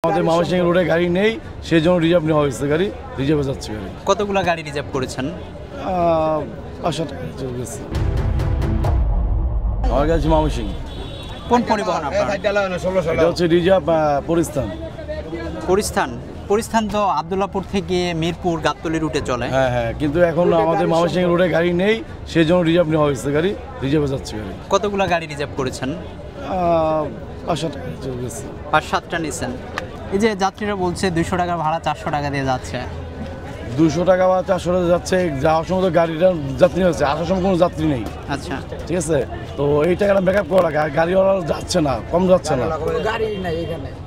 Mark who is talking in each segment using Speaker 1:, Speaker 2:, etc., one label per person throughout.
Speaker 1: আমাদের ময়মনসিংহ রোডে গাড়ি নেই, সেই জন্য রিজার্ভ নেওয়া হয়েছে। গাড়ি রিজার্ভে যাচ্ছে। গাড়ি
Speaker 2: কতগুলো গাড়ি রিজার্ভ করেছেন?
Speaker 1: 5-7 চলে গেছে। আমার কাছে ময়মনসিংহ।
Speaker 2: কোন পরিবহন আপনার?
Speaker 1: এটা হচ্ছে রিজার্ভ পরিস্থান।
Speaker 2: পরিস্থান তো আব্দুল্লাহপুর থেকে মিরপুর গাবতলী রুটে চলে।
Speaker 1: হ্যাঁ, কিন্তু এখন আমাদের ময়মনসিংহ রোডে গাড়ি নেই, সেই জন্য রিজার্ভ নেওয়া হয়েছে। গাড়ি রিজার্ভে যাচ্ছে। গাড়ি
Speaker 2: কতগুলো গাড়ি রিজার্ভ করেছেন?
Speaker 1: 5-7 চলে গেছে।
Speaker 2: 5-7টা নিছেন। এই যে যাত্রীরা বলছে 200 টাকা ভাড়া 400 টাকা দিয়ে যাচ্ছে।
Speaker 1: 200 টাকা বা 400 টাকা যাচ্ছে। যাওয়ার সময় তো গাড়িটা যাত্রী হচ্ছে, আসার সময় কোনো যাত্রী নেই।
Speaker 2: আচ্ছা,
Speaker 1: ঠিক আছে, তো এই টাকাটা ব্যাকআপ করা লাগে। গাড়িওয়ালা যাচ্ছে না, কম যাচ্ছে না।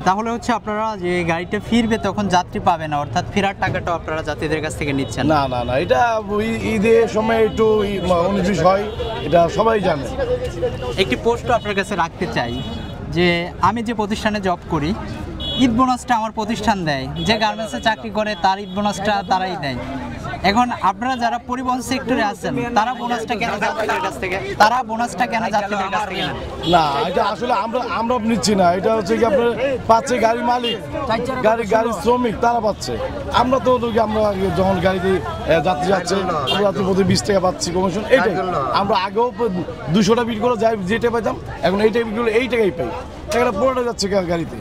Speaker 2: তাহলে হচ্ছে আপনারা যে গাড়িটা ফিরবে তখন যাত্রী পাবে না, অর্থাৎ ফেরার টাকাটা আপনারা যাত্রীদের কাছ থেকে নিচ্ছেন?
Speaker 1: না, এটা ঈদের সময় একটু 19-20 হয়, এটা সবাই জানে।
Speaker 2: একটি পোস্ট আপনার কাছে রাখতে চাই যে আমি যে প্রতিষ্ঠানে জব করি, ঈদ বোনাসটা আমার প্রতিষ্ঠান দেয়। যে গার্মেন্টসে চাকরি করে তার ঈদ বোনাসটা তারাই দেয়। এখন আপনারা যারা পরিবহন সেক্টরে আছেন তারা বোনাসটা কেন যাত্রীদের কাছ থেকে নেন?
Speaker 1: না, এটা আসলে আমরা নিচ্ছি না। এটা হচ্ছে কি আপনার পাচ্ছে গাড়ির মালিক, গাড়ির শ্রমিক, তারা পাচ্ছে। আমরা তো আমরা যখন গাড়িতে যাত্রী যাচ্ছে, যাত্রী প্রতি 20 টাকা পাচ্ছি কমিশন। এইটাই আমরা আগেও 200 টাকা বিক্রি করে যাই, যেটা পাইতাম, এখন এই টাকা বিক্রি করলে এই টাকাই পাই। টাকাটা পুরোটা যাচ্ছে গাড়িতে।